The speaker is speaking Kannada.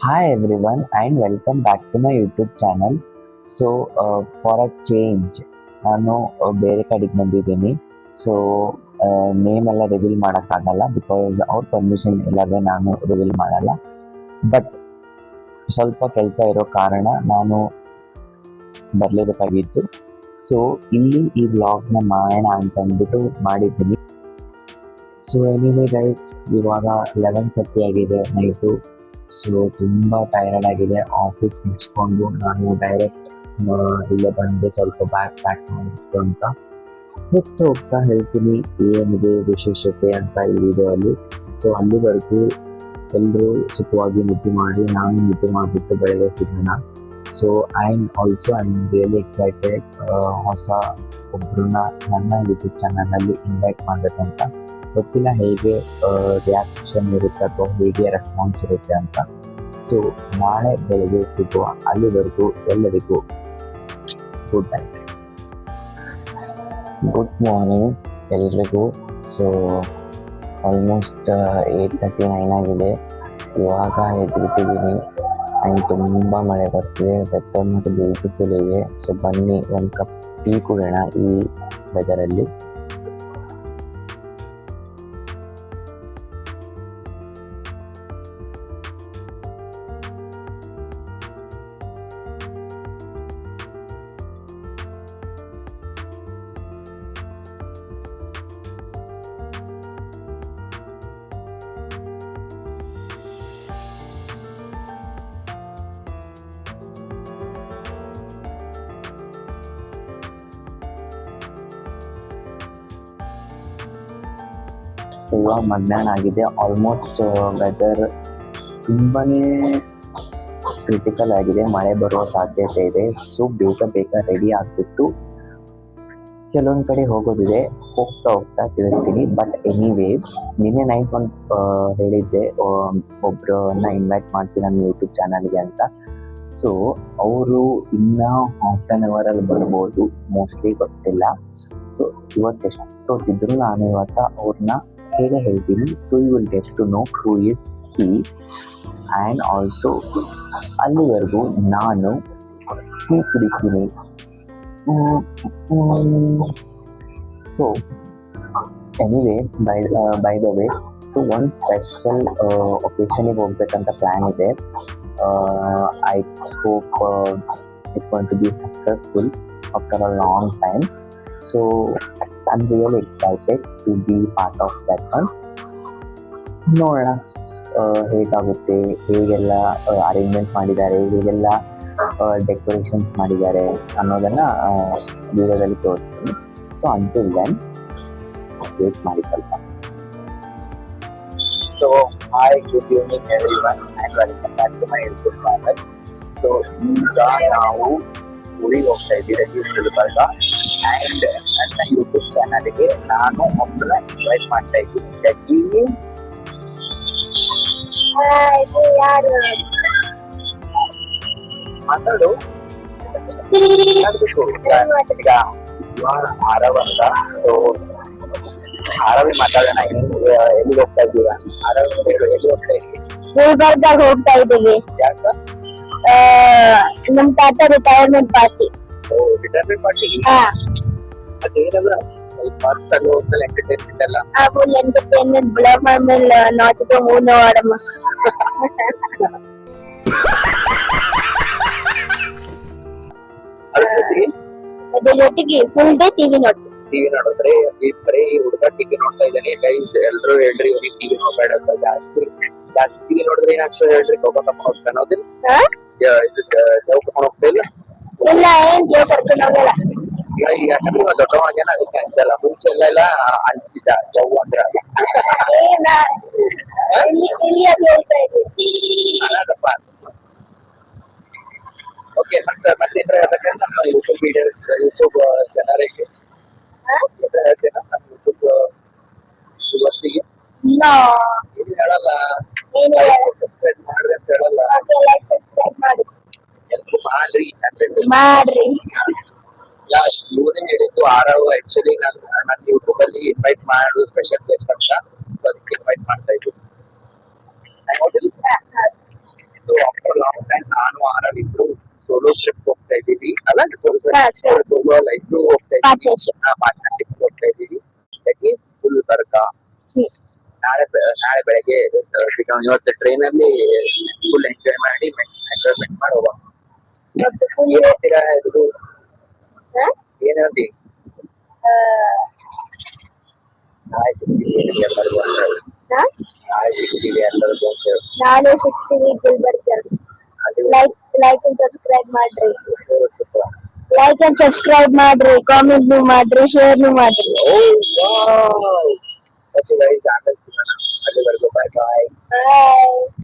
Hi everyone and welcome back to my YouTube channel. So for a change ನಾನು ಬೇರೆ ಕಡೆಗೆ ಬಂದಿದ್ದೀನಿ. ಸೊ ನೇಮ್ ಎಲ್ಲ ರಿವೀಲ್ ಮಾಡೋಕ್ಕಾಗಲ್ಲ ಬಿಕಾಸ್ ಅವ್ರ ಪರ್ಮಿಷನ್ ಇಲ್ಲದೆ ನಾನು ರಿವೀಲ್ ಮಾಡಲ್ಲ. ಬಟ್ ಸ್ವಲ್ಪ ಕೆಲಸ ಇರೋ ಕಾರಣ ನಾನು ಬರಲೇಬೇಕಾಗಿತ್ತು. ಸೊ ಇಲ್ಲಿ ಈ ವ್ಲಾಗ್ನ ಮಾಡೋಣ ಅಂತಂದ್ಬಿಟ್ಟು ಮಾಡಿದ್ದೀನಿ. ಸೊ ಎನಿವೇ ಗೈಸ್, ಇವಾಗ 11:30 ಆಗಿದೆ ನೈಟು. ಸೊ ತುಂಬ ಟಯರ್ಡ್ ಆಗಿದೆ. ಆಫೀಸ್ ಮುಗಿಸ್ಕೊಂಡು ನಾನು ಡೈರೆಕ್ಟ್ ಇಲ್ಲೇ ಬಂದೆ ಸ್ವಲ್ಪ ಬ್ಯಾಗ್ ಪ್ಯಾಕ್ ಮಾಡಿತ್ತು ಅಂತ. ಹೋಗ್ತಾ ಹೋಗ್ತಾ ಹೇಳ್ತೀನಿ ಏನಿದೆ ವಿಶೇಷತೆ ಅಂತ ಈ ವಿಡಿಯೋಲ್ಲಿ. ಸೊ ಅಲ್ಲಿವರೆಗೂ ಎಲ್ಲರೂ ಸುಖವಾಗಿ ನಿದ್ದೆ ಮಾಡಿ, ನಾನು ನಿದ್ದೆ ಮಾಡಿಬಿಟ್ಟು ಬೆಳಗ್ಗೆ ಸಿಗೋಣ. So and also I am really excited ಹೊಸ ಒಬ್ಬರನ್ನ ನನ್ನ ಯೂಟ್ಯೂಬ್ ಚಾನಲಲ್ಲಿ ಇನ್ವೈಟ್ ಮಾಡಬೇಕಂತ. ಗೊತ್ತಿಲ್ಲ ಹೇಗೆ ರಿಯಾಕ್ಷನ್ ಇರುತ್ತೆ ಅಥವಾ ಹೇಗೆ ರೆಸ್ಪಾನ್ಸ್ ಇರುತ್ತೆ ಅಂತ. ಸೊ ನಾಳೆ ಬೆಳಗ್ಗೆ ಸಿಗುವ. ಅಲ್ಲಿವರೆಗೂ ಎಲ್ಲರಿಗೂ ಗುಡ್ ನೈಟ್, ಗುಡ್ ಮಾರ್ನಿಂಗ್ ಎಲ್ರಿಗೂ. ಸೊ ಆಲ್ಮೋಸ್ಟ್ 8:39 ಆಗಿದೆ. ಇವಾಗ ಎದ್ಬಿಟ್ಟಿದ್ದೀನಿ ಆ್ಯಂಡ್ ತುಂಬ ಮಳೆ ಬರ್ತಿದೆ. ವೆದರ್ ಮತ್ತು ಬ್ಯೂಟಿಫುಲ್ ಇದೆ. ಸೊ ಬನ್ನಿ ಒಂದು ಕಪ್ ಟೀ ಕುಡಿಯೋಣ ಈ ವೆದರಲ್ಲಿ. ಸೊ ಇವಾಗ ಮಧ್ಯಾಹ್ನ ಆಗಿದೆ. ಆಲ್ಮೋಸ್ಟ್ ವೆದರ್ ತುಂಬಾ ಕ್ರಿಟಿಕಲ್ ಆಗಿದೆ. ಮಳೆ ಬರುವ ಸಾಧ್ಯತೆ ಇದೆ. ಸೊ ಬೇಗ ರೆಡಿ ಆಗಿಬಿಟ್ಟು ಕೆಲವೊಂದು ಕಡೆ ಹೋಗೋದಿದೆ. ಹೋಗ್ತಾ ತಿಳಿಸ್ತೀನಿ. ಬಟ್ ಎನಿವೇ, ನಿನ್ನೆ ನೈಟ್ ಒಂದು ಹೇಳಿದ್ದೆ ಒಬ್ಬರನ್ನ ಇನ್ವೈಟ್ ಮಾಡ್ತೀನಿ ನನ್ನ ಯೂಟ್ಯೂಬ್ ಚಾನಲ್ಗೆ ಅಂತ. ಸೊ ಅವರು ಇನ್ನೂ ಹಾಫ್ ಆನ್ ಅವರಲ್ಲಿ ಬರ್ಬೋದು, ಮೋಸ್ಟ್ಲಿ ಗೊತ್ತಿಲ್ಲ. ಸೊ ಇವತ್ತು ಎಷ್ಟೊತ್ತಿದ್ರು ನಾನು ಇವತ್ತು ಅವ್ರನ್ನ ಹೇಳ್ತೀನಿ. So you will get to know who is he. And also ಅಲ್ಲಿವರೆಗೂ ನಾನು ಟೀ ಕುಡಿತೀನಿ. So anyway, by the way, so ಒಂದು ಸ್ಪೆಷಲ್ ಒಕೇಶನಿಗೆ ಹೋಗ್ಬೇಕಂತ ಪ್ಲ್ಯಾನ್ ಇದೆ. I hope it's going to be successful after a long time. So I'm really excited to be part of that one. ನೋಡೋಣ ಹೇಗಾಗುತ್ತೆ, ಹೇಗೆಲ್ಲ ಅರೇಂಜ್ಮೆಂಟ್ ಮಾಡಿದ್ದಾರೆ, ಹೇಗೆಲ್ಲ ಡೆಕೋರೇಷನ್ಸ್ ಮಾಡಿದ್ದಾರೆ ಅನ್ನೋದನ್ನು ವಿಡಿಯೋದಲ್ಲಿ ತೋರಿಸ್ತೀನಿ. ಸೊ ಅಂಟಿಲ್ ದೆನ್ ವೇಟ್ ಮಾಡಿ ಸ್ವಲ್ಪ. So hi, good evening everyone and welcome back to my YouTube channel. So ಈಗ ನಾವು ಊರಿಗೆ ಹೋಗ್ತಾ ಇದ್ದೀವಿ, ಗುಲ್ಬರ್ಗ. ಆ್ಯಂಡ್ ನನ್ನ ಯೂಟ್ಯೂಬ್ ಚಾನಲ್ಗೆ ನಾನು ಒಬ್ಬರನ್ನ ಇನ್ವೈಟ್ ಮಾಡ್ತಾ ಇದ್ದೀನಿ. ದಟ್ ಈಸ್ ಮಾತಾಡು. ಈಗ ಆರವ್ ಅಂತ. ಸೊ ಆರವಿ ಮಾತಾಡೋಣ. ಎಲ್ಲಿಗೆ ಹೋಗ್ತಾ ಇದ್ದೀರಾ? ಆರವ್ ಎಲ್ಲಿ ಹೋಗ್ತಾ ಇದ್ದೀವಿ? ಗುಲ್ಬರ್ಗಾಗ ಹೋಗ್ತಾ ಇದ್ದೀವಿ. ಯಾಕ? ನಮ್ ತಾತ ರಿಟೈರ್ಮೆಂಟ್ ಪಾರ್ಟಿ. Retirement party? ಅದೇನಲ್ಲ, ಬಸ್ ಅಲ್ಲಿ ಹೋದ್ಮೇಲೆ ಎಂಟರ್ಟೈನ್ಮೆಂಟ್ ಎಲ್ಲ ಆಮೇಲೆ ಎಂಟರ್ಟೈನ್ಮೆಂಟ್ ಬ್ಲಾಗ್ ಆಮೇಲೆ ನಾಚಿಕೆ ಮೂನು ಆಡಮ್ಮ. ಅದ್ರ ಜೊತೆಗೆ ಫುಲ್ ಡೇ ಟಿವಿ ನೋಡಿದ್ರೆ ಬರೀ ಈ ಹುಡುಗ ಟಿವಿ ನೋಡ್ತಾ ಇದ್ದಾನೆ. ಗೈಸ್ ಎಲ್ರು ಹೇಳ್ರಿ ಇವ್ರಿಗೆ ಟಿವಿ ನೋಡ್ಬೇಡ ಅಂತ. ಜಾಸ್ತಿ ಟಿವಿ ನೋಡಿದ್ರೆ ಏನಾಗ್ತದೆ ಹೇಳ್ರಿ? ಕೋಪ ಕರ್ಕೊಂಡು ಹೋಗ್ತಾನೆ. ಹೌದಿಲ್ಲ? ಇದು ಜವ್ ಕರ್ಕೊಂಡು ಹೋಗ್ತಾ ಇಲ್ಲ? ಇಲ್ಲ, ಏನ್ ಜವ್ ಕರ್ಕೊಂಡು ಹೋಗಲ್ಲ. ಯಾಕಂದ್ರೆ ದೊಡ್ಡವಾಗೇನ ಅದಕ್ಕೆ ಅನ್ಸಲ್ಲ. ಮುಂಚೆ ಎಲ್ಲ ಅನ್ಸ್ತಿದ್ದ ಜವ್ ಅಂದ್ರೆ. ಓಕೆ, ಮತ್ತೆ ನಮ್ಮ ಯೂಟ್ಯೂಬ್ ವಿಡಿಯೋಸ್, ಯೂಟ್ಯೂಬ್ ಜನರಿಗೆ ನಮ್ಮ ಯೂಟ್ಯೂಬ್ ವ್ಯೂವರ್ಸಿಗೆ ಏನು ಹೇಳಲ್ಲ, ಸಬ್ಸ್ಕ್ರೈಬ್ ಮಾಡ್ರಿ ಅಂತ ಹೇಳಲ್ಲ. ಎಲ್ರು ಮಾಡ್ರಿ. ಇವನೇ ಹೇಳಿದ್ದು ಆರವ್. ಆಕ್ಚುಲಿ ನನ್ನ ಯೂಟ್ಯೂಬ್ ಅಲ್ಲಿ ಇನ್ವೈಟ್ ಮಾಡು ಸ್ಪೆಷಲ್ ಗೆಸ್ಟ್ ಅಂತ, ಅದಕ್ಕೆ ಇನ್ವೈಟ್ ಮಾಡ್ತಾ ಇದ್ದೀನಿ. ಸೊ ನಾನು ಆರವ್ ಇಬ್ರು ಸೋಲೋ ಟ್ರಿಪ್ ಹೋಗ್ತಾ ಇದ್ದೀವಿ ಅಲ್ಲ ಹಾ, ಸರಿ. ಸೋಲೋ ಅಲ್ಲ ಇಬ್ರು ಹೋಗ್ತಾ Partnership. ಪಾರ್ಟ್ನರ್ಶಿಪ್ ಹೋಗ್ತಾ ಇದ್ದೀವಿ ದಟ್ ಈಸ್ ಫುಲ್ ಸರ್ಕ ನಾಳೆ ಬೆಳಗ್ಗೆ ಇವತ್ತು ಟ್ರೈನ್ ಅಲ್ಲಿ ಫುಲ್ ಎಂಜಾಯ್ ಮಾಡಿ ಎಂಜಾಯ್ಮೆಂಟ್ ಮಾಡಿ ಹೋಗೋಣ. ಮತ್ತೆ full ಏನ್ ಹೇಳ್ತೀರಾ ಇದು ಹಾ? ಏನ್ ಹೇಳ್ತಿ ನಾಳೆ ಸಿಗ್ತೀವಿ ಎಲ್ಲರಿಗೂ ಅಂತ ಹೇಳಿ. ಹಾ? ನಾಳೆ ಸಿಗ್ತೀವಿ ಎಲ್ಲರಿಗೂ ಅಂತ ಹೇಳಿ. ನಾಳೆ ಸಿಗ್ತೀವಿ ಗುಲ್ಬರ್ಗ. ಅದು ಲೈಕ್ ಅಂಡ್ ಸಬ್ಸ್ಕ್ರೈಬ್ ಮಾಡ್ರಿ. super. ಲೈಕ್ ಅಂಡ್ ಸಬ್ಸ್ಕ್ರೈಬ್ ಮಾಡ್ರಿ, ಕಾಮೆಂಟ್ ಮಾಡ್ರಿ, ಶೇರ್ ಮಾಡ್ರಿ. Oh wow! That's a very bad. Bye bye. Bye.